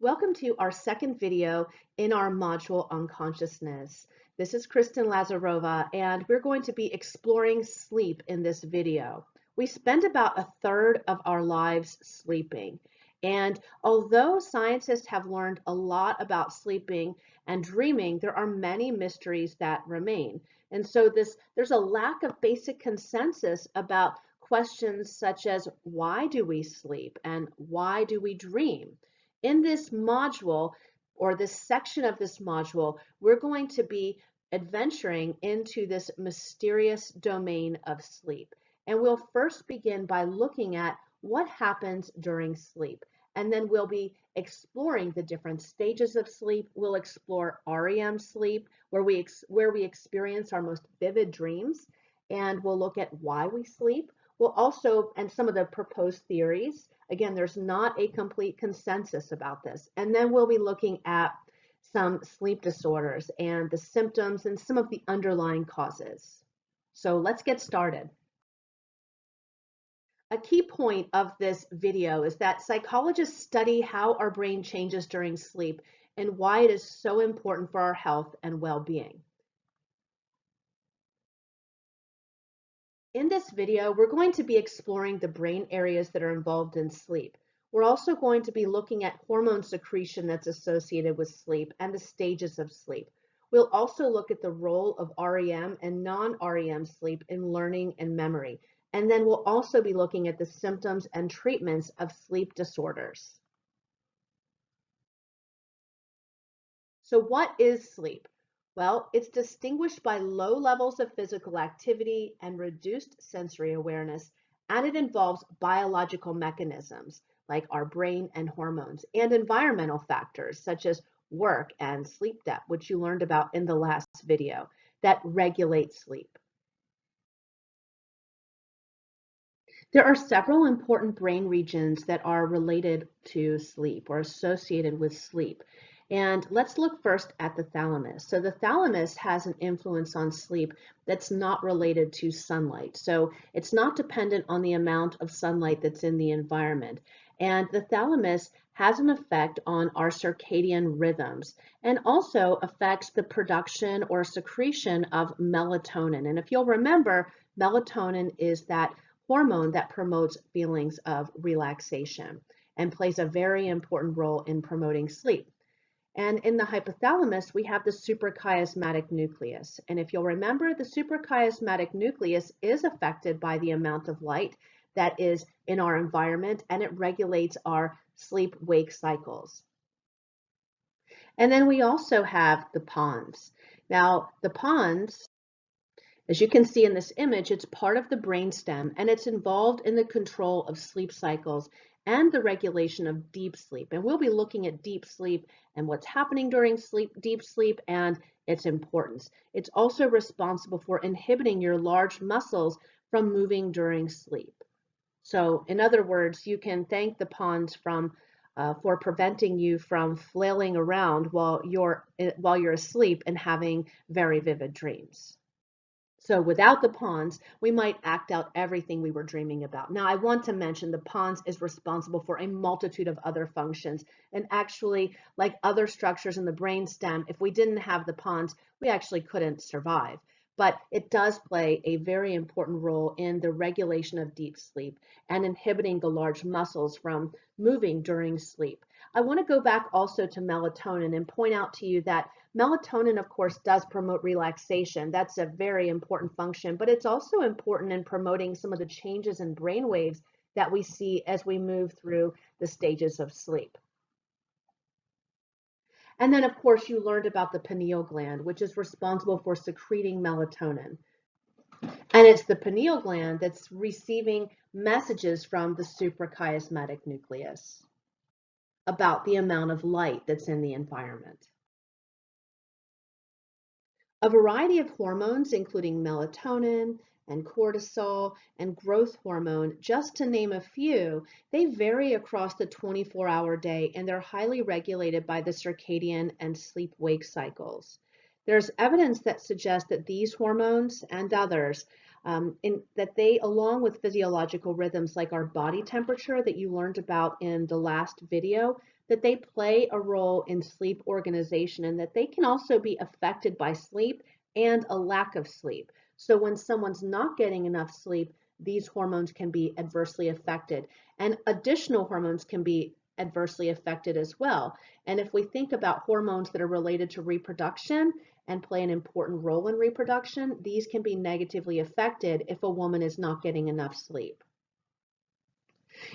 Welcome to our second video in our module on consciousness. This is Kristen Lazarova, and we're going to be exploring sleep in this video. We spend about a third of our lives sleeping, and although scientists have learned a lot about sleeping and dreaming, there are many mysteries that remain. And so there's a lack of basic consensus about questions such as why do we sleep and why do we dream? In this module, or this section of this module, we're going to be adventuring into this mysterious domain of sleep. And we'll first begin by looking at what happens during sleep. And then we'll be exploring the different stages of sleep. We'll explore REM sleep, where we experience our most vivid dreams. And we'll look at why we sleep. We'll also, and some of the proposed theories. Again, there's not a complete consensus about this. And then we'll be looking at some sleep disorders and the symptoms and some of the underlying causes. So let's get started. A key point of this video is that psychologists study how our brain changes during sleep and why it is so important for our health and well-being. In this video, we're going to be exploring the brain areas that are involved in sleep. We're also going to be looking at hormone secretion that's associated with sleep and the stages of sleep. We'll also look at the role of REM and non-REM sleep in learning and memory. And then we'll also be looking at the symptoms and treatments of sleep disorders. So what is sleep? Well, it's distinguished by low levels of physical activity and reduced sensory awareness, and it involves biological mechanisms like our brain and hormones, and environmental factors such as work and sleep debt, which you learned about in the last video, that regulate sleep. There are several important brain regions that are related to sleep or associated with sleep. And let's look first at the thalamus. So the thalamus has an influence on sleep that's not related to sunlight. So it's not dependent on the amount of sunlight that's in the environment. And the thalamus has an effect on our circadian rhythms and also affects the production or secretion of melatonin. And if you'll remember, melatonin is that hormone that promotes feelings of relaxation and plays a very important role in promoting sleep. And in the hypothalamus, we have the suprachiasmatic nucleus. And if you'll remember, the suprachiasmatic nucleus is affected by the amount of light that is in our environment, and it regulates our sleep-wake cycles. And then we also have the pons. Now, the pons, as you can see in this image, it's part of the brainstem, and it's involved in the control of sleep cycles and the regulation of deep sleep. And we'll be looking at deep sleep and what's happening during deep sleep and its importance. It's also responsible for inhibiting your large muscles from moving during sleep. So in other words, you can thank the pons for preventing you from flailing around while you're asleep and having very vivid dreams. So without the pons, we might act out everything we were dreaming about. Now, I want to mention the pons is responsible for a multitude of other functions. And actually, like other structures in the brainstem, if we didn't have the pons, we actually couldn't survive. But it does play a very important role in the regulation of deep sleep and inhibiting the large muscles from moving during sleep. I want to go back also to melatonin and point out to you that melatonin, of course, does promote relaxation. That's a very important function, but it's also important in promoting some of the changes in brain waves that we see as we move through the stages of sleep. And then, of course, you learned about the pineal gland, which is responsible for secreting melatonin. And it's the pineal gland that's receiving messages from the suprachiasmatic nucleus about the amount of light that's in the environment. A variety of hormones, including melatonin and cortisol and growth hormone, just to name a few, they vary across the 24-hour day, and they're highly regulated by the circadian and sleep-wake cycles. There's evidence that suggests that these hormones and others in that they, along with physiological rhythms like our body temperature that you learned about in the last video, that they play a role in sleep organization and that they can also be affected by sleep and a lack of sleep. So when someone's not getting enough sleep, these hormones can be adversely affected, and additional hormones can be adversely affected as well. And if we think about hormones that are related to reproduction and play an important role in reproduction, these can be negatively affected if a woman is not getting enough sleep.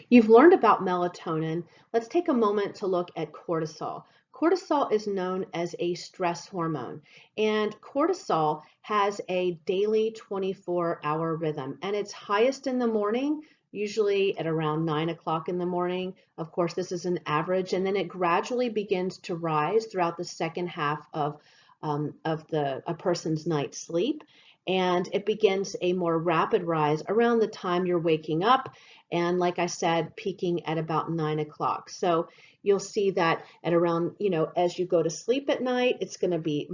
You've learned about melatonin. Let's take a moment to look at cortisol. Cortisol is known as a stress hormone, and cortisol has a daily 24-hour rhythm, and it's highest in the morning, usually at around 9 o'clock in the morning. Of course, this is an average, and then it gradually begins to rise throughout the second half of a person's night's sleep. And it begins a more rapid rise around the time you're waking up. And like I said, peaking at about 9 o'clock. So you'll see that at around, as you go to sleep at night, it's going to be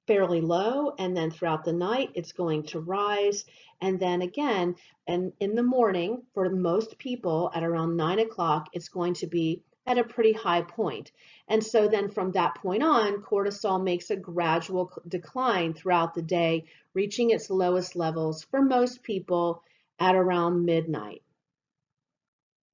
fairly low. And then throughout the night, it's going to rise. And then again, and in the morning, for most people at around 9 o'clock, it's going to be at a pretty high point. And so then from that point on, cortisol makes a gradual decline throughout the day, reaching its lowest levels for most people at around midnight.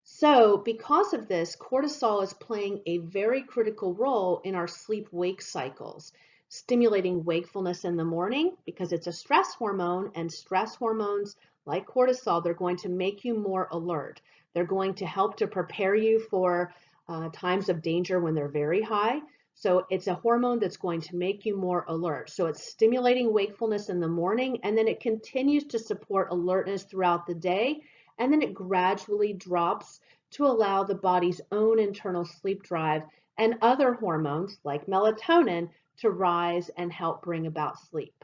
So because of this, cortisol is playing a very critical role in our sleep-wake cycles, stimulating wakefulness in the morning because it's a stress hormone, and stress hormones like cortisol, they're going to make you more alert. They're going to help to prepare you for times of danger when they're very high. So it's a hormone that's going to make you more alert. So it's stimulating wakefulness in the morning, and then it continues to support alertness throughout the day, and then it gradually drops to allow the body's own internal sleep drive and other hormones like melatonin to rise and help bring about sleep.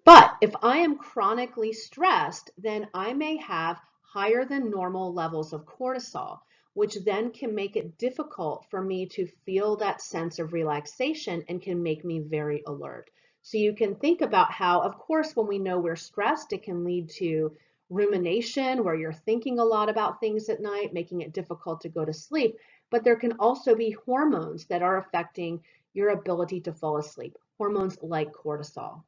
But if I am chronically stressed, then I may have higher than normal levels of cortisol, which then can make it difficult for me to feel that sense of relaxation and can make me very alert. So you can think about how, of course, when we know we're stressed, it can lead to rumination, where you're thinking a lot about things at night, making it difficult to go to sleep. But there can also be hormones that are affecting your ability to fall asleep, hormones like cortisol.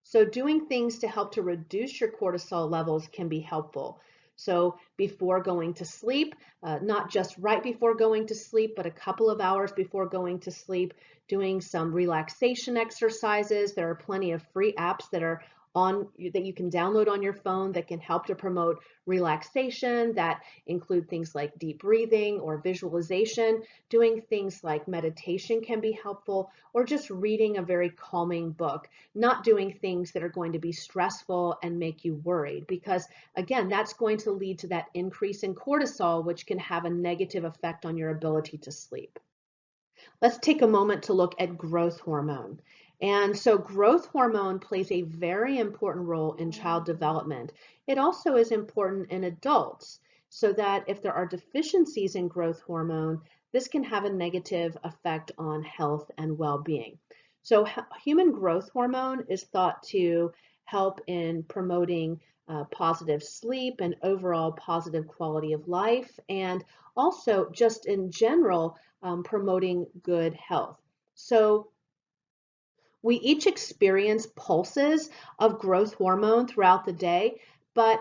So doing things to help to reduce your cortisol levels can be helpful. So before going to sleep, not just right before going to sleep, but a couple of hours before going to sleep, doing some relaxation exercises. There are plenty of free apps that are that you can download on your phone that can help to promote relaxation, that include things like deep breathing or visualization. Doing things like meditation can be helpful, or just reading a very calming book, not doing things that are going to be stressful and make you worried, because again, that's going to lead to that increase in cortisol, which can have a negative effect on your ability to sleep. Let's take a moment to look at growth hormone. And so growth hormone plays a very important role in child development. It also is important in adults, so that if there are deficiencies in growth hormone, this can have a negative effect on health and well-being. So human growth hormone is thought to help in promoting positive sleep and overall positive quality of life, and also just in general promoting good health. So we each experience pulses of growth hormone throughout the day, but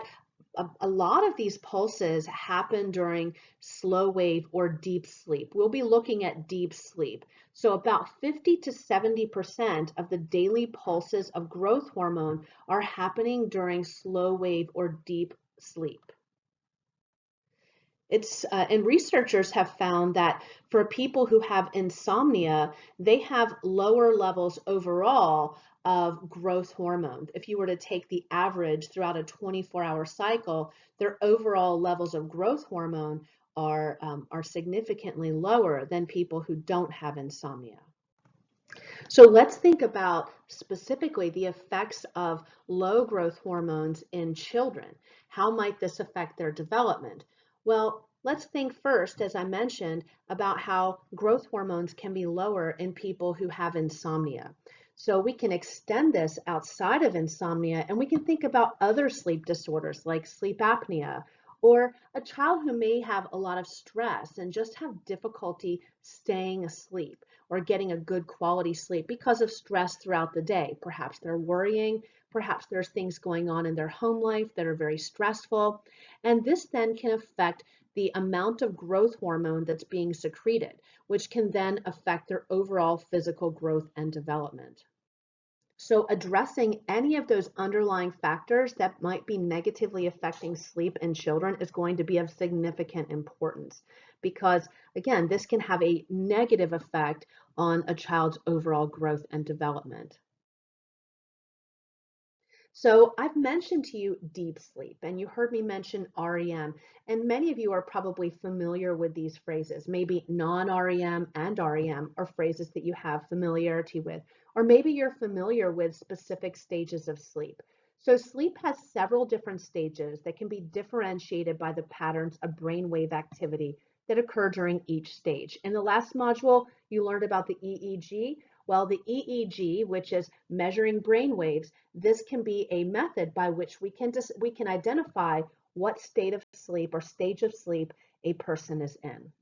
a lot of these pulses happen during slow wave or deep sleep. We'll be looking at deep sleep. So about 50 to 70% of the daily pulses of growth hormone are happening during slow wave or deep sleep. And researchers have found that for people who have insomnia, they have lower levels overall of growth hormone. If you were to take the average throughout a 24-hour cycle, their overall levels of growth hormone are significantly lower than people who don't have insomnia. So let's think about specifically the effects of low growth hormones in children. How might this affect their development? Well, let's think first, as I mentioned, about how growth hormones can be lower in people who have insomnia. So we can extend this outside of insomnia and we can think about other sleep disorders like sleep apnea or a child who may have a lot of stress and just have difficulty staying asleep or getting a good quality sleep because of stress throughout the day. Perhaps they're worrying, perhaps there's things going on in their home life that are very stressful. And this then can affect the amount of growth hormone that's being secreted, which can then affect their overall physical growth and development. So addressing any of those underlying factors that might be negatively affecting sleep in children is going to be of significant importance because, again, this can have a negative effect on a child's overall growth and development. So I've mentioned to you deep sleep, and you heard me mention REM, and many of you are probably familiar with these phrases. Maybe non-REM and REM are phrases that you have familiarity with, or maybe you're familiar with specific stages of sleep. So sleep has several different stages that can be differentiated by the patterns of brainwave activity that occur during each stage. In the last module, you learned about the EEG. Well, the EEG, which is measuring brain waves, this can be a method by which we can identify what state of sleep or stage of sleep a person is in.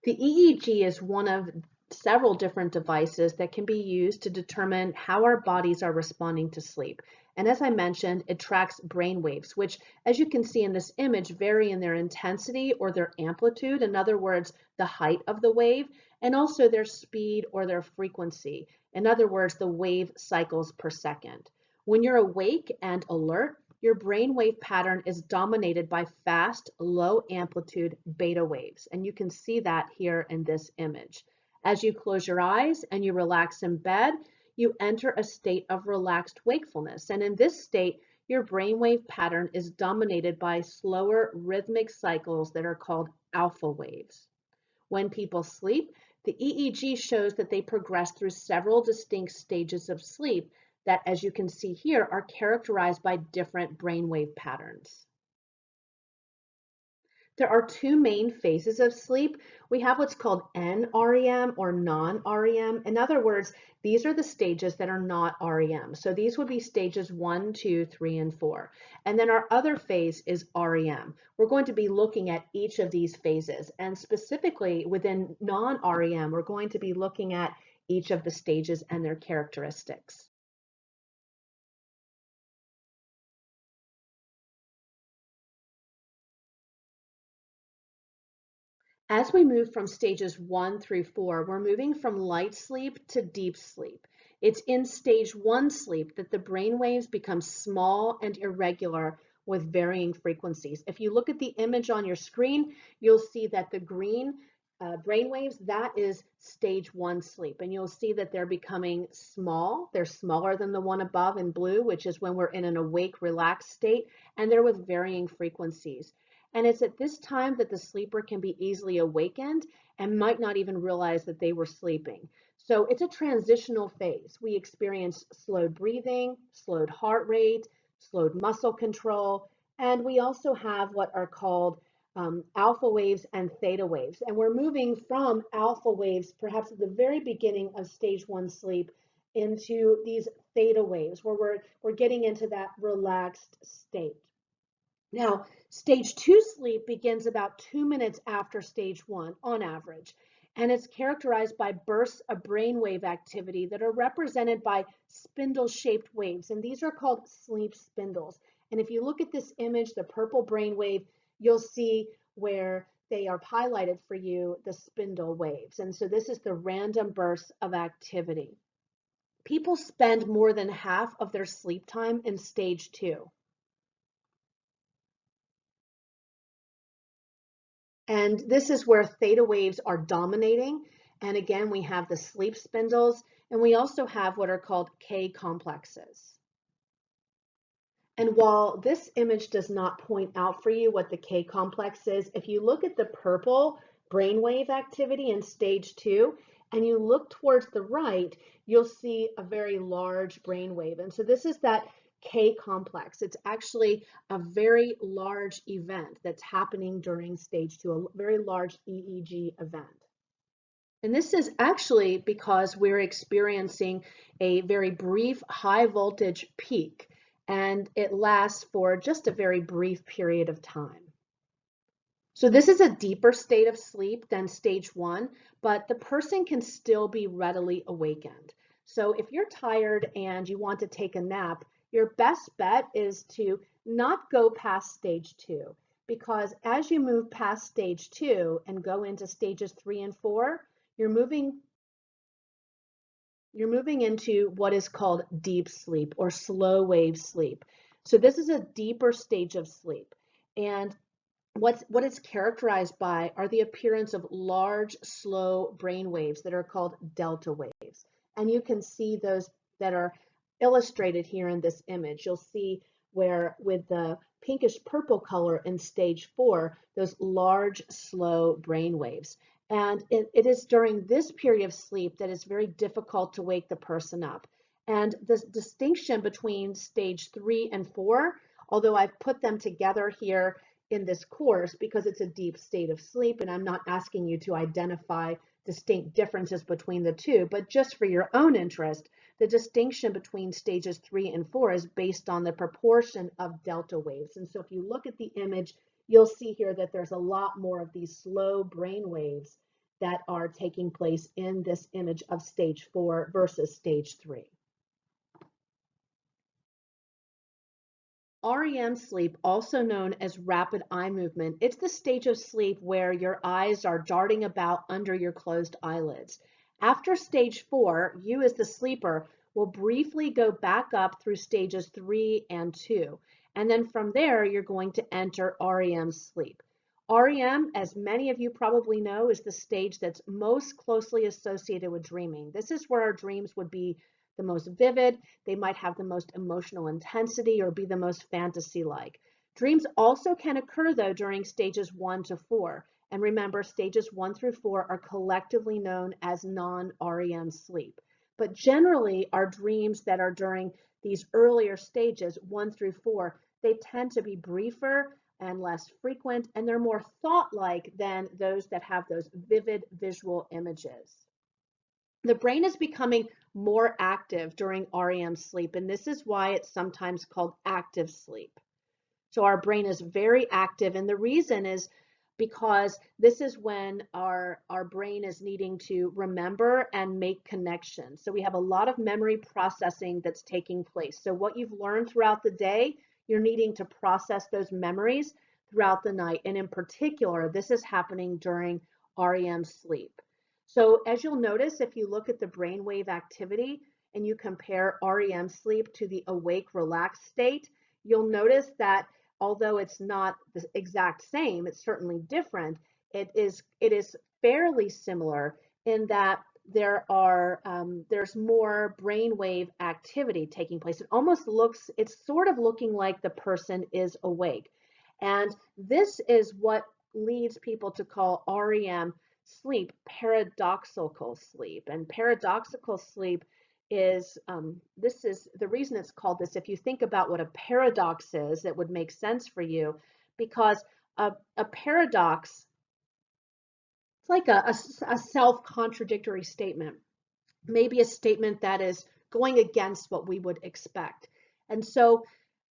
The EEG is one of several different devices that can be used to determine how our bodies are responding to sleep. And as I mentioned, it tracks brain waves, which, as you can see in this image, vary in their intensity or their amplitude. In other words, the height of the wave, and also their speed or their frequency. In other words, the wave cycles per second. When you're awake and alert, your brainwave pattern is dominated by fast, low amplitude beta waves. And you can see that here in this image. As you close your eyes and you relax in bed, you enter a state of relaxed wakefulness. And in this state, your brainwave pattern is dominated by slower rhythmic cycles that are called alpha waves. When people sleep, the EEG shows that they progress through several distinct stages of sleep that, as you can see here, are characterized by different brainwave patterns. There are two main phases of sleep. We have what's called NREM or non-REM. In other words, these are the stages that are not REM. So these would be stages 1, 2, 3, and 4. And then our other phase is REM. We're going to be looking at each of these phases. And specifically within non-REM, we're going to be looking at each of the stages and their characteristics. As we move from stages 1 through 4, we're moving from light sleep to deep sleep. It's in stage 1 sleep that the brain waves become small and irregular with varying frequencies. If you look at the image on your screen, you'll see that the green brain waves, that is stage 1 sleep. And you'll see that they're becoming small. They're smaller than the one above in blue, which is when we're in an awake, relaxed state, and they're with varying frequencies. And it's at this time that the sleeper can be easily awakened and might not even realize that they were sleeping. So it's a transitional phase. We experience slowed breathing, slowed heart rate, slowed muscle control, and we also have what are called alpha waves and theta waves. And we're moving from alpha waves, perhaps at the very beginning of stage 1 sleep, into these theta waves where we're getting into that relaxed state. Now, stage 2 sleep begins about 2 minutes after stage 1 on average, and it's characterized by bursts of brainwave activity that are represented by spindle-shaped waves, and these are called sleep spindles. And if you look at this image, the purple brainwave, you'll see where they are highlighted for you, the spindle waves. And so this is the random bursts of activity. People spend more than half of their sleep time in stage 2. And this is where theta waves are dominating. And again, we have the sleep spindles, and we also have what are called K complexes. And while this image does not point out for you what the K complex is, if you look at the purple brainwave activity in stage 2, and you look towards the right, you'll see a very large brainwave. And so this is that K complex. It's actually a very large event that's happening during stage 2, a very large EEG event. And this is actually because we're experiencing a very brief high voltage peak, and it lasts for just a very brief period of time. So this is a deeper state of sleep than stage 1, but the person can still be readily awakened. So if you're tired and you want to take a nap, your best bet is to not go past stage 2, because as you move past stage 2 and go into stages 3 and 4, you're moving into what is called deep sleep or slow wave sleep. So this is a deeper stage of sleep. And what it's characterized by are the appearance of large, slow brain waves that are called delta waves. And you can see those that are illustrated here in this image. You'll see where with the pinkish purple color in stage 4, those large, slow brain waves. And it is during this period of sleep that it's very difficult to wake the person up. And the distinction between stage 3 and 4, although I've put them together here in this course because it's a deep state of sleep, and I'm not asking you to identify distinct differences between the two, but just for your own interest, the distinction between stages 3 and 4 is based on the proportion of delta waves. And so if you look at the image, you'll see here that there's a lot more of these slow brain waves that are taking place in this image of stage 4 versus stage 3. REM sleep, also known as rapid eye movement, it's the stage of sleep where your eyes are darting about under your closed eyelids. After stage 4, you as the sleeper will briefly go back up through stages 3 and 2. And then from there, you're going to enter REM sleep. REM, as many of you probably know, is the stage that's most closely associated with dreaming. This is where our dreams would be the most vivid, they might have the most emotional intensity, or be the most fantasy-like. Dreams also can occur, though, during stages 1 to 4. And remember, stages 1 through 4 are collectively known as non-REM sleep. But generally, our dreams that are during these earlier stages, 1 through 4, they tend to be briefer and less frequent, and they're more thought-like than those that have those vivid visual images. The brain is becoming more active during REM sleep, and this is why it's sometimes called active sleep. So our brain is very active, and the reason is because this is when our brain is needing to remember and make connections. So we have a lot of memory processing that's taking place. So what you've learned throughout the day, you're needing to process those memories throughout the night. And in particular, this is happening during REM sleep. So as you'll notice, if you look at the brainwave activity and you compare REM sleep to the awake relaxed state, you'll notice that although it's not the exact same, it's certainly different. It is fairly similar in that there's more brainwave activity taking place. It's sort of looking like the person is awake. And this is what leads people to call REM sleep paradoxical sleep. And paradoxical sleep is, this is the reason it's called this. If you think about what a paradox is, it would make sense for you, because a paradox, it's like a self-contradictory statement, maybe a statement that is going against what we would expect. And so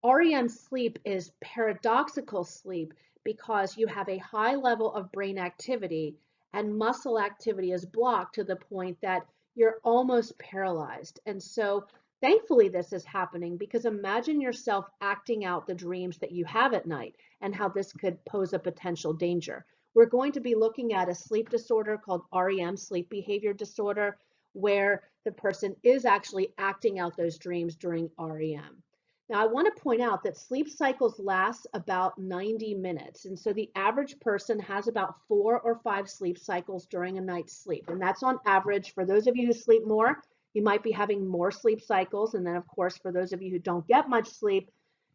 REM sleep is paradoxical sleep because you have a high level of brain activity and muscle activity is blocked to the point that you're almost paralyzed. And so thankfully this is happening, because imagine yourself acting out the dreams that you have at night and how this could pose a potential danger. We're going to be looking at a sleep disorder called REM, sleep behavior disorder, where the person is actually acting out those dreams during REM. Now, I want to point out that sleep cycles last about 90 minutes. And so the average person has about 4 or 5 sleep cycles during a night's sleep. And that's on average. For those of you who sleep more, you might be having more sleep cycles. And then, of course, for those of you who don't get much sleep,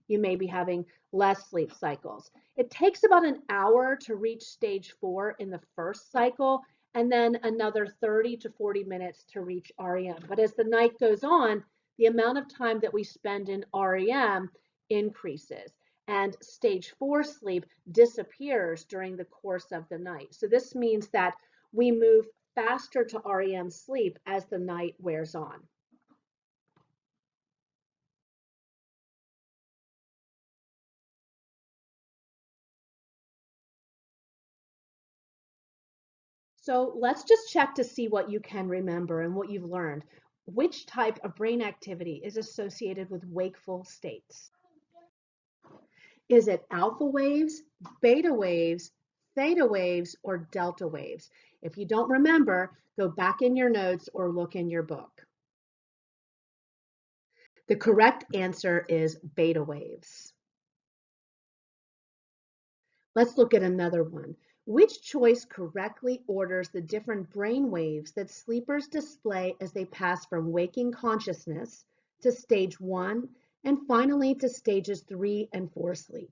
you may be having less sleep cycles. It takes about an hour to reach stage 4 in the first cycle, and then another 30 to 40 minutes to reach REM. But as the night goes on, the amount of time that we spend in REM increases, and stage 4 sleep disappears during the course of the night. So this means that we move faster to REM sleep as the night wears on. So let's just check to see what you can remember and what you've learned. Which type of brain activity is associated with wakeful states? Is it alpha waves, beta waves, theta waves, or delta waves? If you don't remember, go back in your notes or look in your book. The correct answer is beta waves. Let's look at another one. Which choice correctly orders the different brain waves that sleepers display as they pass from waking consciousness to stage 1 and finally to stages 3 and 4 sleep?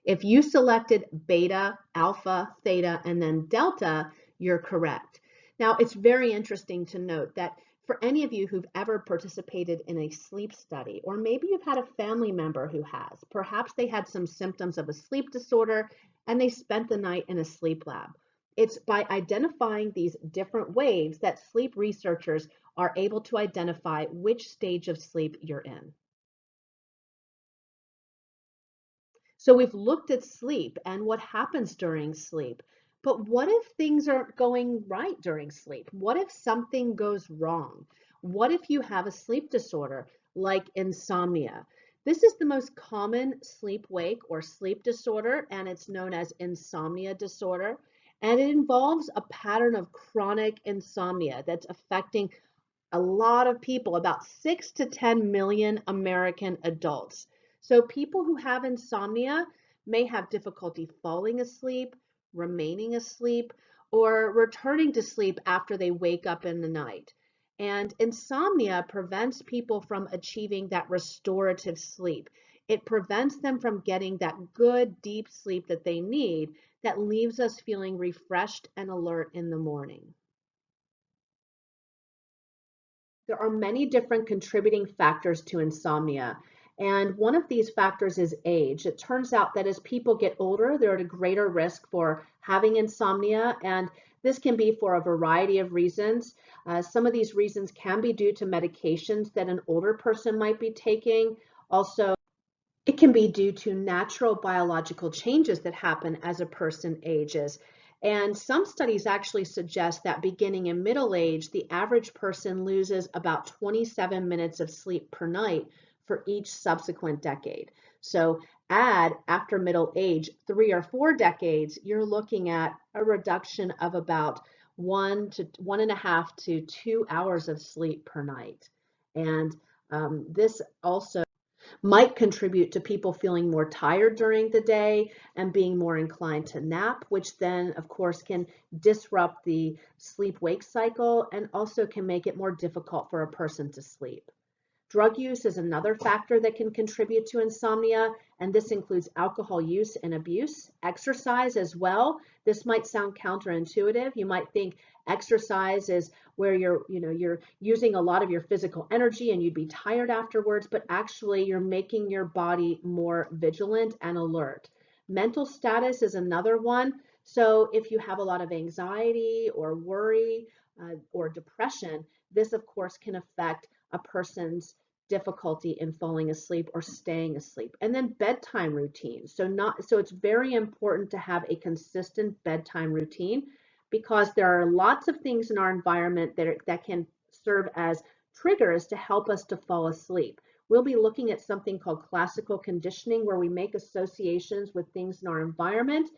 If you selected beta, alpha, theta, and then delta, you're correct. Now, it's very interesting to note that for any of you who've ever participated in a sleep study, or maybe you've had a family member who has, perhaps they had some symptoms of a sleep disorder and they spent the night in a sleep lab. It's by identifying these different waves that sleep researchers are able to identify which stage of sleep you're in. So we've looked at sleep and what happens during sleep. But what if things aren't going right during sleep? What if something goes wrong? What if you have a sleep disorder like insomnia? This is the most common sleep-wake or sleep disorder, and it's known as insomnia disorder. And it involves a pattern of chronic insomnia that's affecting a lot of people, about 6 to 10 million American adults. So people who have insomnia may have difficulty falling asleep, remaining asleep, or returning to sleep after they wake up in the night. And insomnia prevents people from achieving that restorative sleep. It prevents them from getting that good, deep sleep that they need that leaves us feeling refreshed and alert in the morning. There are many different contributing factors to insomnia, and one of these factors is age. It turns out that as people get older, they're at a greater risk for having insomnia, and this can be for a variety of reasons. Some of these reasons can be due to medications that an older person might be taking. Also, it can be due to natural biological changes that happen as a person ages. And some studies actually suggest that beginning in middle age, the average person loses about 27 minutes of sleep per night for each subsequent decade. So add after middle age 3 or 4 decades, you're looking at a reduction of about 1.5 to 2 hours of sleep per night. And this also might contribute to people feeling more tired during the day and being more inclined to nap, which then, of course, can disrupt the sleep-wake cycle and also can make it more difficult for a person to sleep. Drug use is another factor that can contribute to insomnia, and this includes alcohol use and abuse. Exercise as well. This might sound counterintuitive. You might think exercise is where you're using a lot of your physical energy and you'd be tired afterwards, but actually you're making your body more vigilant and alert. Mental status is another one. So if you have a lot of anxiety or worry or depression, this of course can affect a person's difficulty in falling asleep or staying asleep. And then bedtime routine. So it's very important to have a consistent bedtime routine because there are lots of things in our environment that can serve as triggers to help us to fall asleep. We'll be looking at something called classical conditioning where we make associations with things in our environment.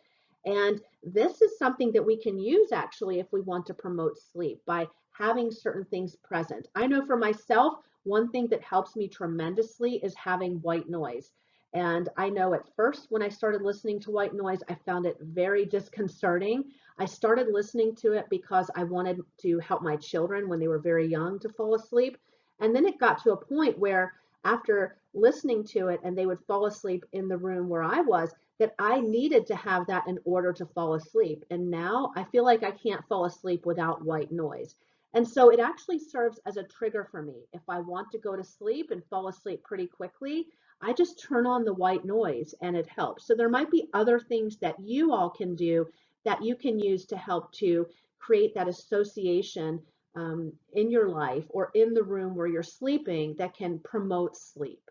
And this is something that we can use actually if we want to promote sleep by having certain things present. I know for myself, one thing that helps me tremendously is having white noise. And I know at first when I started listening to white noise, I found it very disconcerting. I started listening to it because I wanted to help my children when they were very young to fall asleep. And then it got to a point where after listening to it and they would fall asleep in the room where I was, that I needed to have that in order to fall asleep. And now I feel like I can't fall asleep without white noise. And so it actually serves as a trigger for me. If I want to go to sleep and fall asleep pretty quickly, I just turn on the white noise and it helps. So there might be other things that you all can do that you can use to help to create that association in your life or in the room where you're sleeping that can promote sleep.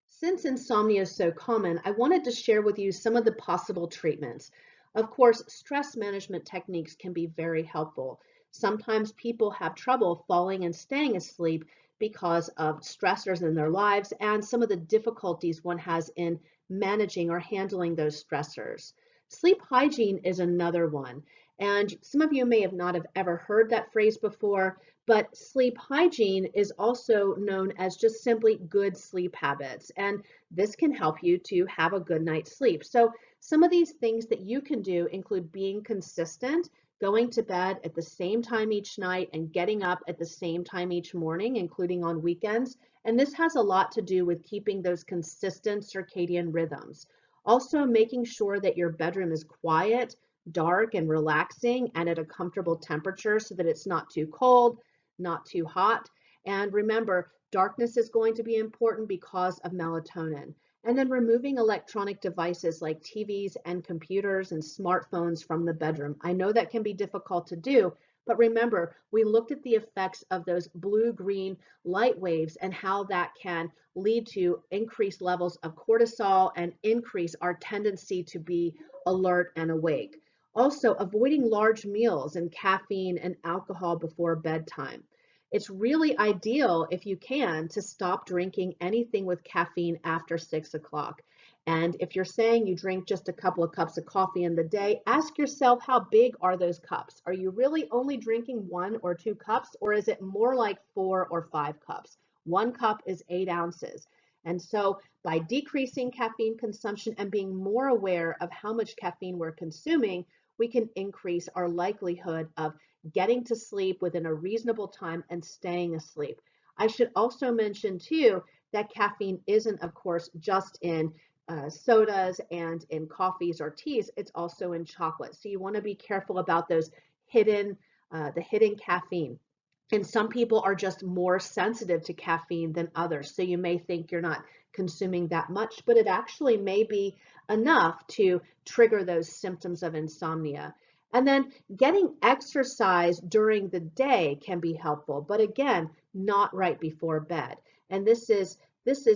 Since insomnia is so common, I wanted to share with you some of the possible treatments. Of course, stress management techniques can be very helpful. Sometimes people have trouble falling and staying asleep because of stressors in their lives and some of the difficulties one has in managing or handling those stressors. Sleep hygiene is another one. And some of you may have not have ever heard that phrase before, but sleep hygiene is also known as just simply good sleep habits. And this can help you to have a good night's sleep. So some of these things that you can do include being consistent, going to bed at the same time each night and getting up at the same time each morning, including on weekends. And this has a lot to do with keeping those consistent circadian rhythms. Also making sure that your bedroom is quiet, dark, and relaxing and at a comfortable temperature so that it's not too cold, not too hot. And remember, darkness is going to be important because of melatonin. And then removing electronic devices like TVs and computers and smartphones from the bedroom. I know that can be difficult to do, but remember, we looked at the effects of those blue-green light waves and how that can lead to increased levels of cortisol and increase our tendency to be alert and awake. Also, avoiding large meals and caffeine and alcohol before bedtime. It's really ideal, if you can, to stop drinking anything with caffeine after 6 o'clock. And if you're saying you drink just a couple of cups of coffee in the day, ask yourself, how big are those cups? Are you really only drinking 1 or 2 cups, or is it more like 4 or 5 cups? 1 cup is 8 ounces. And so by decreasing caffeine consumption and being more aware of how much caffeine we're consuming, we can increase our likelihood of getting to sleep within a reasonable time and staying asleep. I should also mention too that caffeine isn't, of course, just in sodas and in coffees or teas. It's also in chocolate. So you want to be careful about those hidden, the hidden caffeine. And some people are just more sensitive to caffeine than others. So you may think you're not consuming that much, but it actually may be enough to trigger those symptoms of insomnia. And then getting exercise during the day can be helpful, but again, not right before bed. And this is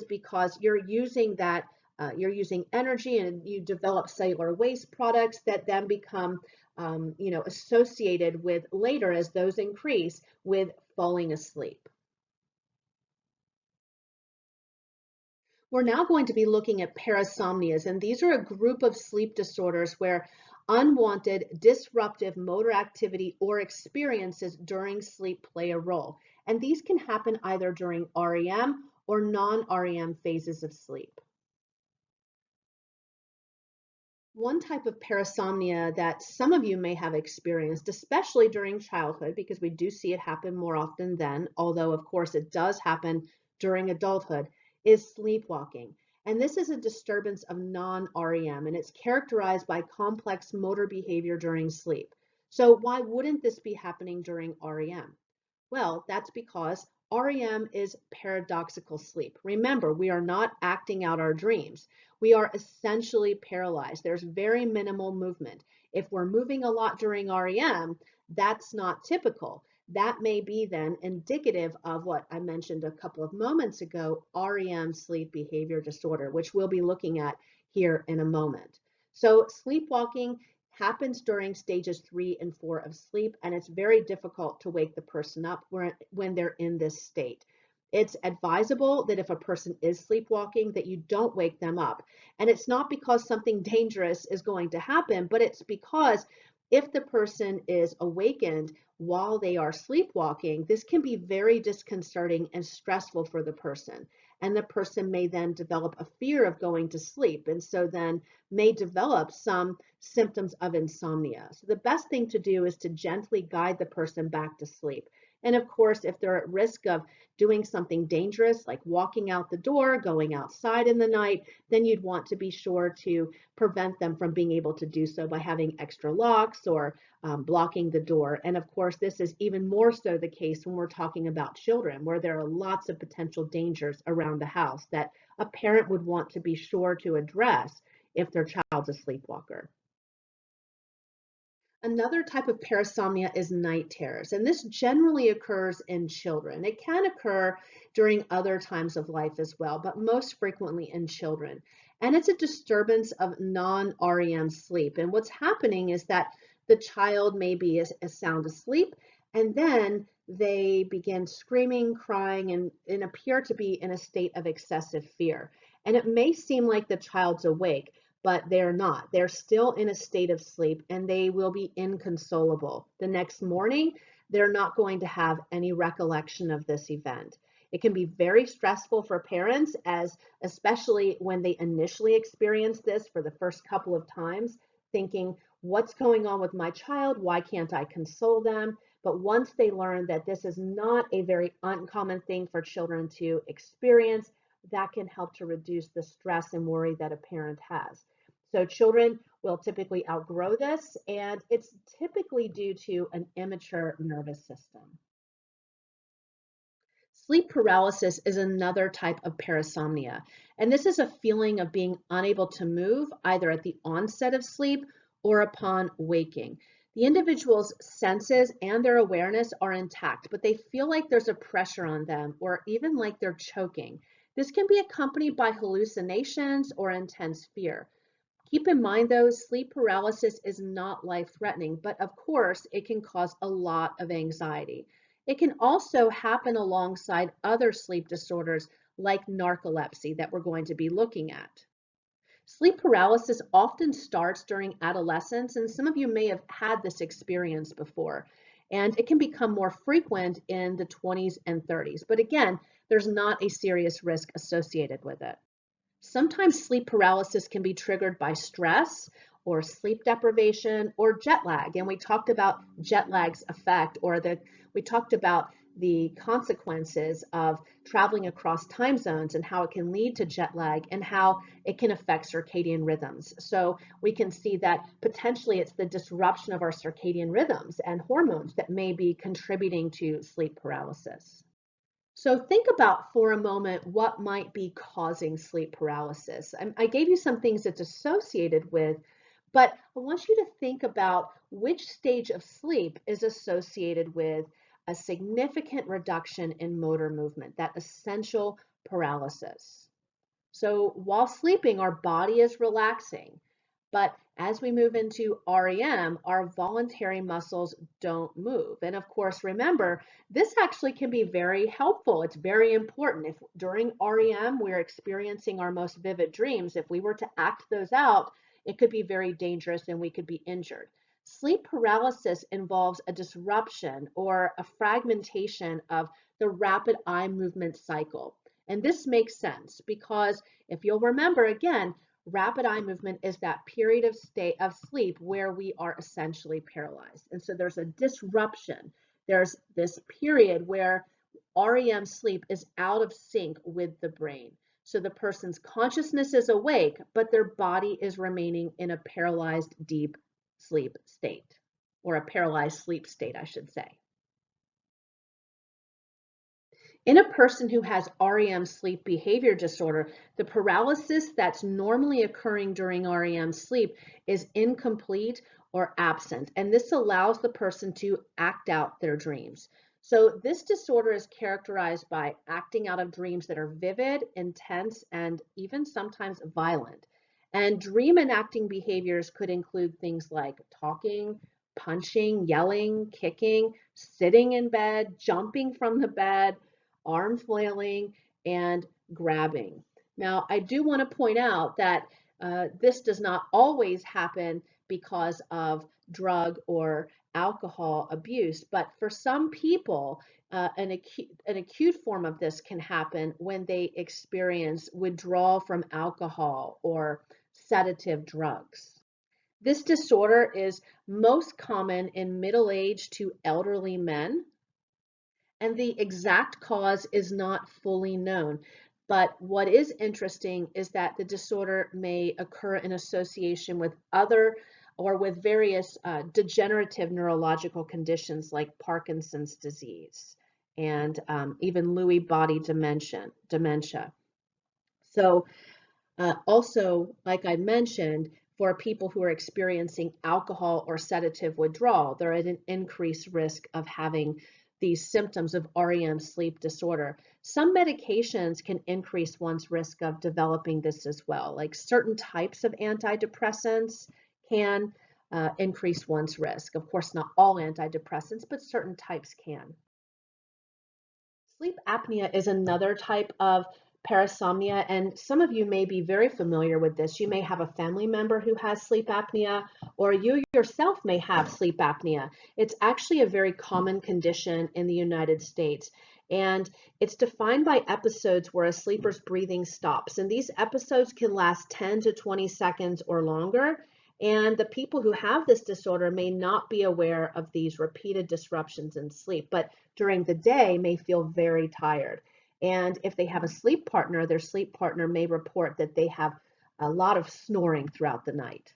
because you're using that you're using energy and you develop cellular waste products that then become associated with later as those increase with falling asleep. We're now going to be looking at parasomnias, and these are a group of sleep disorders where unwanted, disruptive motor activity or experiences during sleep play a role. And these can happen either during REM or non-REM phases of sleep. One type of parasomnia that some of you may have experienced, especially during childhood, because we do see it happen more often then, although of course it does happen during adulthood, is sleepwalking. And this is a disturbance of non-REM, and it's characterized by complex motor behavior during sleep. So why wouldn't this be happening during REM? Well, that's because REM is paradoxical sleep. Remember, we are not acting out our dreams. We are essentially paralyzed. There's very minimal movement. If we're moving a lot during REM, that's not typical. That may be then indicative of what I mentioned a couple of moments ago, REM sleep behavior disorder, which we'll be looking at here in a moment. So sleepwalking happens during stages 3 and 4 of sleep, and it's very difficult to wake the person up when they're in this state. It's advisable that if a person is sleepwalking, that you don't wake them up. And it's not because something dangerous is going to happen, but it's because if the person is awakened while they are sleepwalking, this can be very disconcerting and stressful for the person. And the person may then develop a fear of going to sleep, and so then may develop some symptoms of insomnia. So the best thing to do is to gently guide the person back to sleep. And of course, if they're at risk of doing something dangerous, like walking out the door, going outside in the night, then you'd want to be sure to prevent them from being able to do so by having extra locks or blocking the door. And of course, this is even more so the case when we're talking about children, where there are lots of potential dangers around the house that a parent would want to be sure to address if their child's a sleepwalker. Another type of parasomnia is night terrors, and this generally occurs in children. It can occur during other times of life as well, but most frequently in children. And it's a disturbance of non-REM sleep. And what's happening is that the child may be sound asleep, and then they begin screaming, crying, and appear to be in a state of excessive fear. And it may seem like the child's awake, but they're not. They're still in a state of sleep and they will be inconsolable. The next morning, they're not going to have any recollection of this event. It can be very stressful for parents, as especially when they initially experience this for the first couple of times, thinking, what's going on with my child? Why can't I console them? But once they learn that this is not a very uncommon thing for children to experience, that can help to reduce the stress and worry that a parent has. So children will typically outgrow this, and it's typically due to an immature nervous system. Sleep paralysis is another type of parasomnia, and this is a feeling of being unable to move either at the onset of sleep or upon waking. The individual's senses and their awareness are intact, but they feel like there's a pressure on them or even like they're choking. This can be accompanied by hallucinations or intense fear. Keep in mind though, sleep paralysis is not life-threatening, but of course it can cause a lot of anxiety. It can also happen alongside other sleep disorders like narcolepsy that we're going to be looking at. Sleep paralysis often starts during adolescence, and some of you may have had this experience before, and it can become more frequent in the 20s and 30s. But again, there's not a serious risk associated with it. Sometimes sleep paralysis can be triggered by stress or sleep deprivation or jet lag. And we talked about jet lag's effect, or we talked about the consequences of traveling across time zones and how it can lead to jet lag and how it can affect circadian rhythms. So we can see that potentially it's the disruption of our circadian rhythms and hormones that may be contributing to sleep paralysis. So think about for a moment what might be causing sleep paralysis. I gave you some things it's associated with, but I want you to think about which stage of sleep is associated with a significant reduction in motor movement, that essential paralysis. So while sleeping, our body is relaxing. But as we move into REM, our voluntary muscles don't move. And of course, remember, this actually can be very helpful. It's very important. If during REM we're experiencing our most vivid dreams, if we were to act those out, it could be very dangerous and we could be injured. Sleep paralysis involves a disruption or a fragmentation of the rapid eye movement cycle. And this makes sense because if you'll remember again, rapid eye movement is that period of state of sleep where we are essentially paralyzed. And so there's a disruption. There's this period where REM sleep is out of sync with the brain. So the person's consciousness is awake, but their body is remaining in a paralyzed deep sleep state, or a paralyzed sleep state, I should say. In a person who has REM sleep behavior disorder, the paralysis that's normally occurring during REM sleep is incomplete or absent, and this allows the person to act out their dreams. So this disorder is characterized by acting out of dreams that are vivid, intense, and even sometimes violent. And dream enacting behaviors could include things like talking, punching, yelling, kicking, sitting in bed, jumping from the bed, arm flailing, and grabbing. Now, I do want to point out that this does not always happen because of drug or alcohol abuse, but for some people, an acute form of this can happen when they experience withdrawal from alcohol or sedative drugs. This disorder is most common in middle-aged to elderly men, and the exact cause is not fully known. But what is interesting is that the disorder may occur in association with other or with various degenerative neurological conditions like Parkinson's disease and even Lewy body dementia. So also, like I mentioned, for people who are experiencing alcohol or sedative withdrawal, they're at an increased risk of having these symptoms of REM sleep disorder. Some medications can increase one's risk of developing this as well, like certain types of antidepressants can increase one's risk. Of course, not all antidepressants, but certain types can. Sleep apnea is another type of parasomnia, and some of you may be very familiar with this. You may have a family member who has sleep apnea, or you yourself may have sleep apnea. It's actually a very common condition in the United States, and it's defined by episodes where a sleeper's breathing stops, and these episodes can last 10 to 20 seconds or longer. And the people who have this disorder may not be aware of these repeated disruptions in sleep, but during the day may feel very tired. And if they have a sleep partner, their sleep partner may report that they have a lot of snoring throughout the night.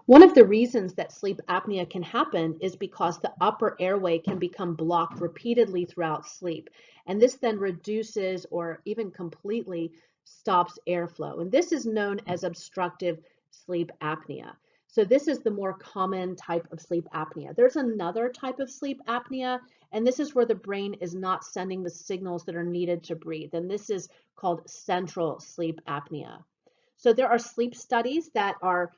One of the reasons that sleep apnea can happen is because the upper airway can become blocked repeatedly throughout sleep. And this then reduces or even completely stops airflow. And this is known as obstructive sleep apnea. So this is the more common type of sleep apnea. There's another type of sleep apnea, and this is where the brain is not sending the signals that are needed to breathe. And this is called central sleep apnea. So there are sleep studies that are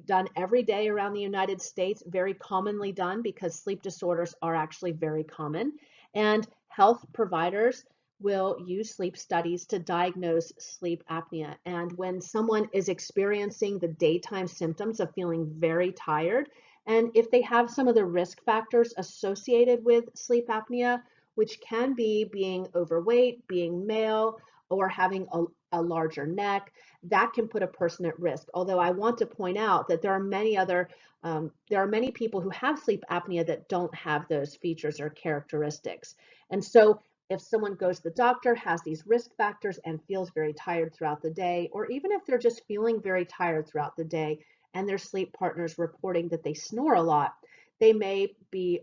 done every day around the United States, very commonly done because sleep disorders are actually very common. And health providers will use sleep studies to diagnose sleep apnea. And when someone is experiencing the daytime symptoms of feeling very tired, and if they have some of the risk factors associated with sleep apnea, which can be being overweight, being male, or having a larger neck, that can put a person at risk. Although I want to point out that there are many people who have sleep apnea that don't have those features or characteristics. And so if someone goes to the doctor, has these risk factors, and feels very tired throughout the day, or even if they're just feeling very tired throughout the day and their sleep partner's reporting that they snore a lot, they may be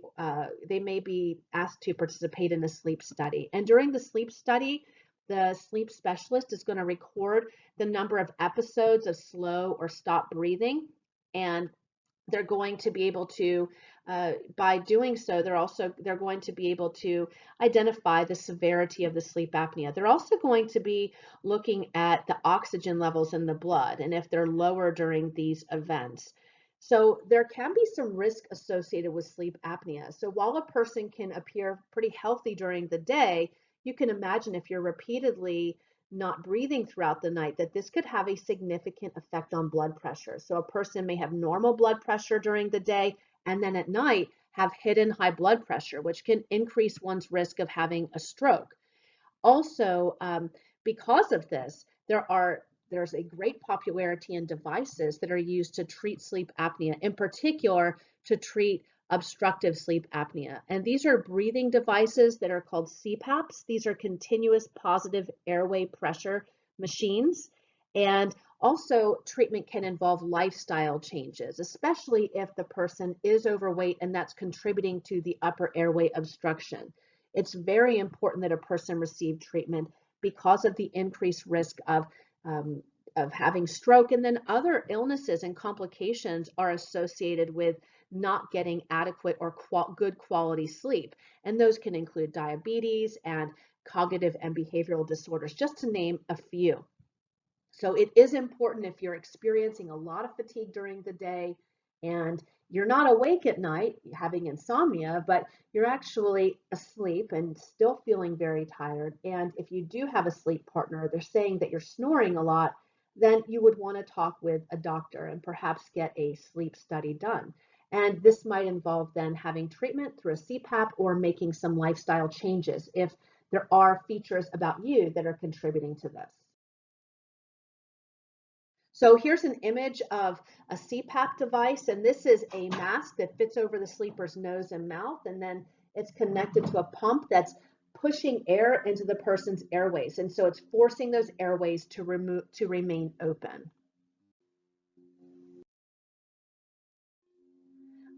asked to participate in a sleep study. And during the sleep study, the sleep specialist is going to record the number of episodes of slow or stop breathing, and they're going to be able to, by doing so, they're going to be able to identify the severity of the sleep apnea. They're also going to be looking at the oxygen levels in the blood and if they're lower during these events. So there can be some risk associated with sleep apnea. So while a person can appear pretty healthy during the day, you can imagine if you're repeatedly not breathing throughout the night, that this could have a significant effect on blood pressure. So a person may have normal blood pressure during the day and then at night have hidden high blood pressure, which can increase one's risk of having a stroke. Also, because of this, there's a great popularity in devices that are used to treat sleep apnea, in particular to treat obstructive sleep apnea. And these are breathing devices that are called CPAPs. These are continuous positive airway pressure machines. And also, treatment can involve lifestyle changes, especially if the person is overweight and that's contributing to the upper airway obstruction. It's very important that a person receive treatment because of the increased risk of having stroke, and then other illnesses and complications are associated with not getting adequate or good quality sleep. And those can include diabetes and cognitive and behavioral disorders, just to name a few. So it is important if you're experiencing a lot of fatigue during the day and you're not awake at night having insomnia, but you're actually asleep and still feeling very tired. And if you do have a sleep partner, they're saying that you're snoring a lot, then you would want to talk with a doctor and perhaps get a sleep study done. And this might involve then having treatment through a CPAP or making some lifestyle changes if there are features about you that are contributing to this. So here's an image of a CPAP device, and this is a mask that fits over the sleeper's nose and mouth, and then it's connected to a pump that's pushing air into the person's airways, and so it's forcing those airways to remain open.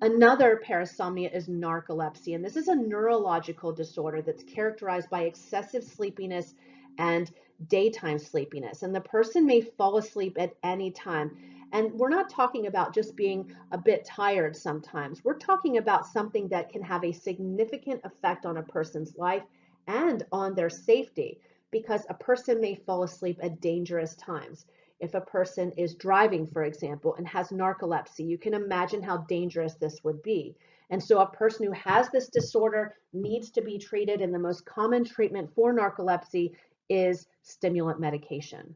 Another parasomnia is narcolepsy, and this is a neurological disorder that's characterized by excessive sleepiness and daytime sleepiness, and the person may fall asleep at any time. And we're not talking about just being a bit tired sometimes. We're talking about something that can have a significant effect on a person's life and on their safety, because a person may fall asleep at dangerous times. If a person is driving, for example, and has narcolepsy, you can imagine how dangerous this would be. And so a person who has this disorder needs to be treated, and the most common treatment for narcolepsy is stimulant medication.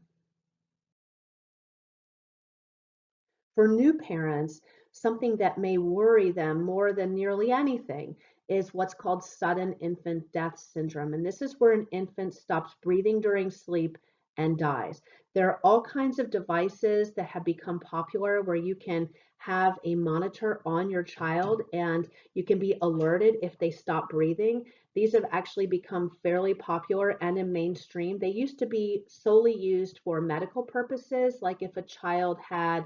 For new parents, something that may worry them more than nearly anything is what's called sudden infant death syndrome. And this is where an infant stops breathing during sleep and dies. There are all kinds of devices that have become popular where you can have a monitor on your child and you can be alerted if they stop breathing. These have actually become fairly popular and in mainstream. They used to be solely used for medical purposes, like if a child had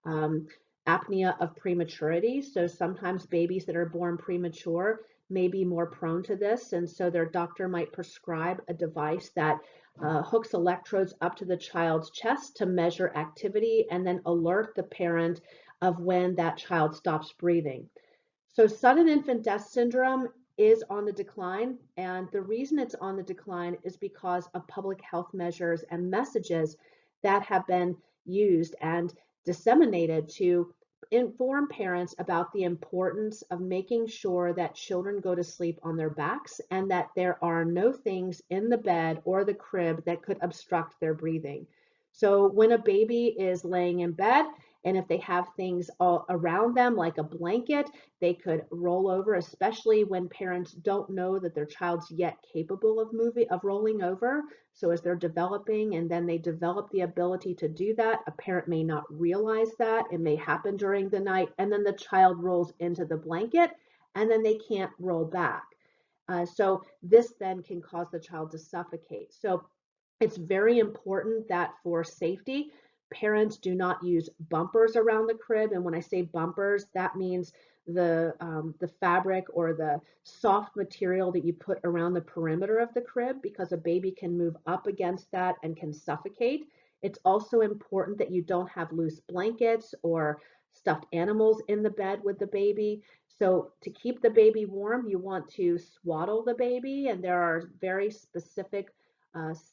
um, apnea of prematurity. So sometimes babies that are born premature may be more prone to this. And so their doctor might prescribe a device that hooks electrodes up to the child's chest to measure activity and then alert the parent of when that child stops breathing. So sudden infant death syndrome is on the decline, and the reason it's on the decline is because of public health measures and messages that have been used and disseminated to inform parents about the importance of making sure that children go to sleep on their backs and that there are no things in the bed or the crib that could obstruct their breathing. So when a baby is laying in bed, and if they have things all around them, like a blanket, they could roll over, especially when parents don't know that their child's yet capable of rolling over. So as they're developing and then they develop the ability to do that, a parent may not realize that. It may happen during the night, and then the child rolls into the blanket, and then they can't roll back. So this then can cause the child to suffocate. So it's very important that for safety, parents do not use bumpers around the crib. And when I say bumpers, that means the fabric or the soft material that you put around the perimeter of the crib, because a baby can move up against that and can suffocate. It's also important that you don't have loose blankets or stuffed animals in the bed with the baby. So to keep the baby warm, you want to swaddle the baby, and there are very specific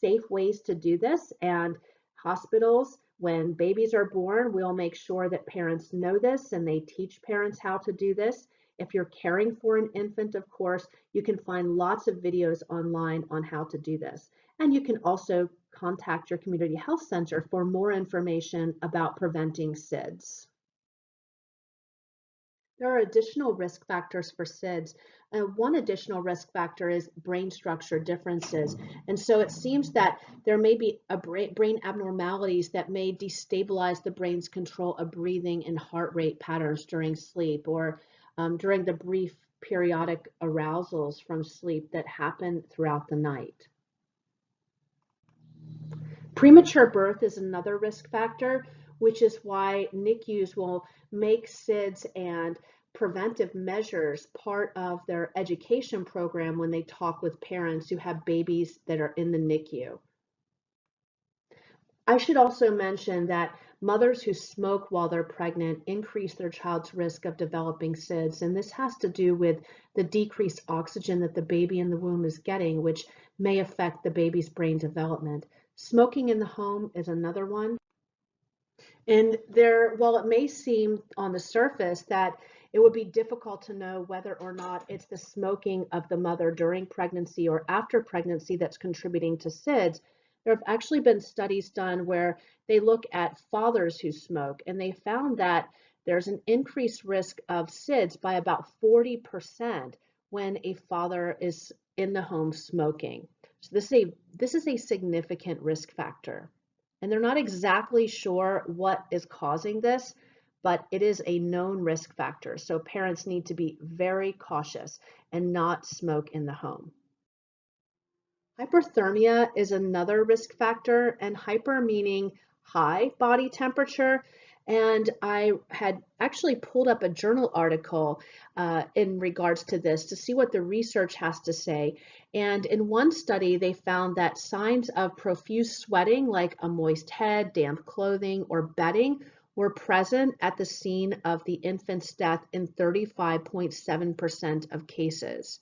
safe ways to do this. And hospitals, when babies are born, we'll make sure that parents know this and they teach parents how to do this. If you're caring for an infant, of course, you can find lots of videos online on how to do this. And you can also contact your community health center for more information about preventing SIDS. There are additional risk factors for SIDS. One additional risk factor is brain structure differences. And so it seems that there may be brain abnormalities that may destabilize the brain's control of breathing and heart rate patterns during sleep, or during the brief periodic arousals from sleep that happen throughout the night. Premature birth is another risk factor, which is why NICUs will make SIDS and preventive measures part of their education program when they talk with parents who have babies that are in the NICU. I should also mention that mothers who smoke while they're pregnant increase their child's risk of developing SIDS, and this has to do with the decreased oxygen that the baby in the womb is getting, which may affect the baby's brain development. Smoking in the home is another one. And while it may seem on the surface that it would be difficult to know whether or not it's the smoking of the mother during pregnancy or after pregnancy that's contributing to SIDS, there have actually been studies done where they look at fathers who smoke, and they found that there's an increased risk of SIDS by about 40% when a father is in the home smoking. So this is a significant risk factor. And they're not exactly sure what is causing this, but it is a known risk factor. So parents need to be very cautious and not smoke in the home. Hyperthermia is another risk factor, and hyper meaning high body temperature, And I had actually pulled up a journal article in regards to this to see what the research has to say. And in one study, they found that signs of profuse sweating, like a moist head, damp clothing, or bedding, were present at the scene of the infant's death in 35.7% of cases.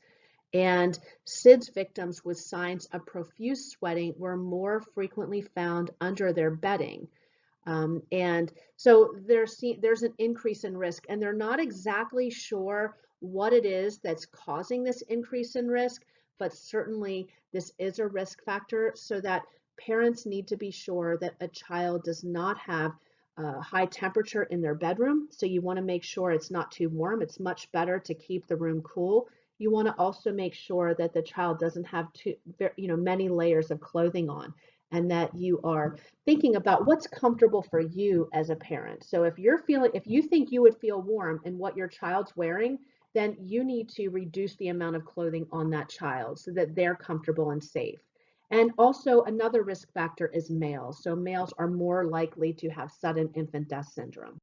And SIDS victims with signs of profuse sweating were more frequently found under their bedding. And so there's an increase in risk, and they're not exactly sure what it is that's causing this increase in risk, but certainly this is a risk factor, so that parents need to be sure that a child does not have a high temperature in their bedroom. So you want to make sure it's not too warm. It's much better to keep the room cool. You want to also make sure that the child doesn't have many layers of clothing on, and that you are thinking about what's comfortable for you as a parent. So if you think you would feel warm in what your child's wearing, then you need to reduce the amount of clothing on that child so that they're comfortable and safe. And also another risk factor is males. So males are more likely to have sudden infant death syndrome.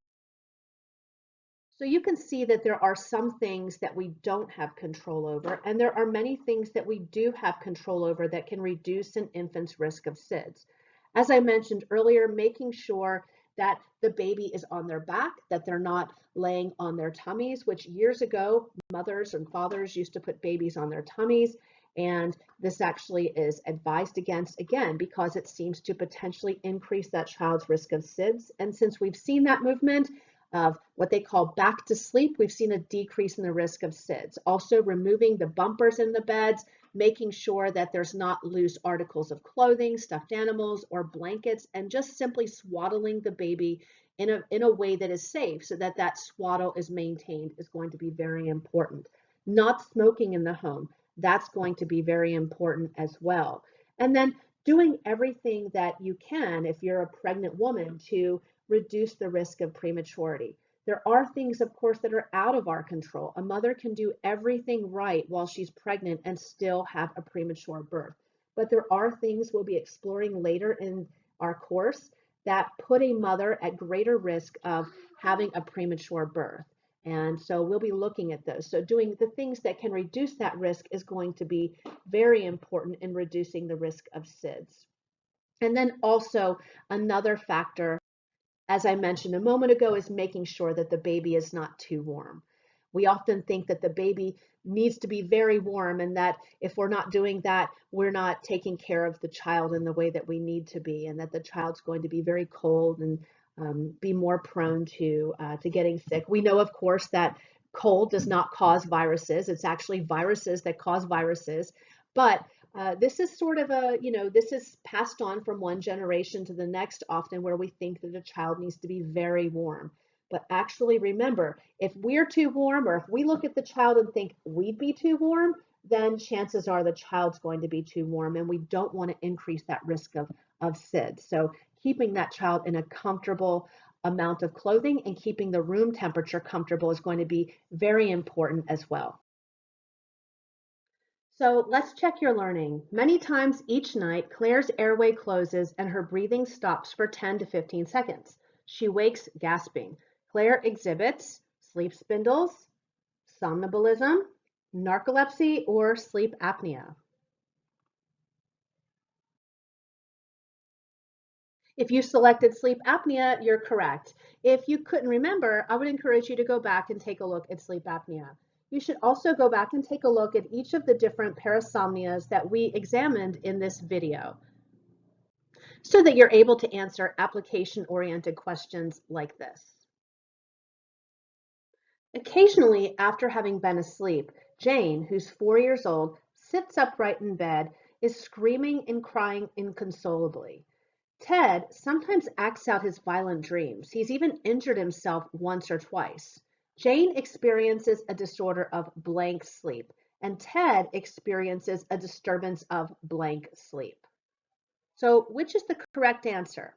So you can see that there are some things that we don't have control over, and there are many things that we do have control over that can reduce an infant's risk of SIDS. As I mentioned earlier, making sure that the baby is on their back, that they're not laying on their tummies, which years ago, mothers and fathers used to put babies on their tummies. And this actually is advised against, again, because it seems to potentially increase that child's risk of SIDS. And since we've seen that movement, of what they call back to sleep, we've seen a decrease in the risk of SIDS. Also removing the bumpers in the beds, making sure that there's not loose articles of clothing, stuffed animals, or blankets, and just simply swaddling the baby in a way that is safe so that that swaddle is maintained is going to be very important. Not smoking in the home, that's going to be very important as well. And then doing everything that you can if you're a pregnant woman to reduce the risk of prematurity. There are things, of course, that are out of our control. A mother can do everything right while she's pregnant and still have a premature birth. But there are things we'll be exploring later in our course that put a mother at greater risk of having a premature birth. And so we'll be looking at those. So doing the things that can reduce that risk is going to be very important in reducing the risk of SIDS. And then also another factor, as I mentioned a moment ago, is making sure that the baby is not too warm. We often think that the baby needs to be very warm, and that if we're not doing that, we're not taking care of the child in the way that we need to be, and that the child's going to be very cold and be more prone to getting sick. We know, of course, that cold does not cause viruses. It's actually viruses that cause viruses. But this is sort of this is passed on from one generation to the next often, where we think that a child needs to be very warm. But actually remember, if we're too warm, or if we look at the child and think we'd be too warm, then chances are the child's going to be too warm, and we don't want to increase that risk of SIDS. So keeping that child in a comfortable amount of clothing and keeping the room temperature comfortable is going to be very important as well. So let's check your learning. Many times each night, Claire's airway closes and her breathing stops for 10 to 15 seconds. She wakes gasping. Claire exhibits sleep spindles, somnambulism, narcolepsy, or sleep apnea. If you selected sleep apnea, you're correct. If you couldn't remember, I would encourage you to go back and take a look at sleep apnea. You should also go back and take a look at each of the different parasomnias that we examined in this video, so that you're able to answer application-oriented questions like this. Occasionally, after having been asleep, Jane, who's 4 years old, sits upright in bed, is screaming and crying inconsolably. Ted sometimes acts out his violent dreams. He's even injured himself once or twice. Jane experiences a disorder of blank sleep, and Ted experiences a disturbance of blank sleep. So which is the correct answer?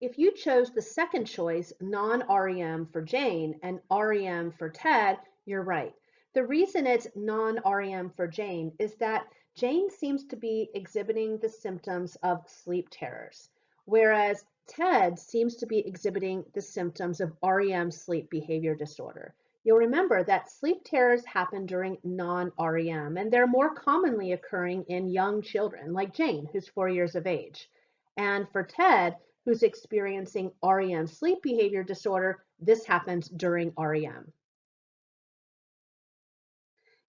If you chose the second choice, non-REM for Jane and REM for Ted, you're right. The reason it's non-REM for Jane is that Jane seems to be exhibiting the symptoms of sleep terrors, whereas Ted seems to be exhibiting the symptoms of REM sleep behavior disorder. You'll remember that sleep terrors happen during non-REM, and they're more commonly occurring in young children, like Jane, who's 4 years of age. And for Ted, who's experiencing REM sleep behavior disorder, this happens during REM.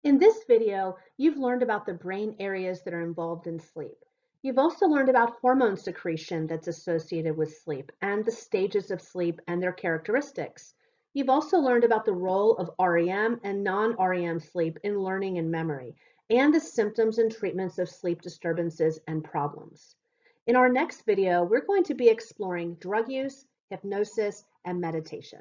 In this video, you've learned about the brain areas that are involved in sleep. You've also learned about hormone secretion that's associated with sleep and the stages of sleep and their characteristics. You've also learned about the role of REM and non-REM sleep in learning and memory, and the symptoms and treatments of sleep disturbances and problems. In our next video, we're going to be exploring drug use, hypnosis, and meditation.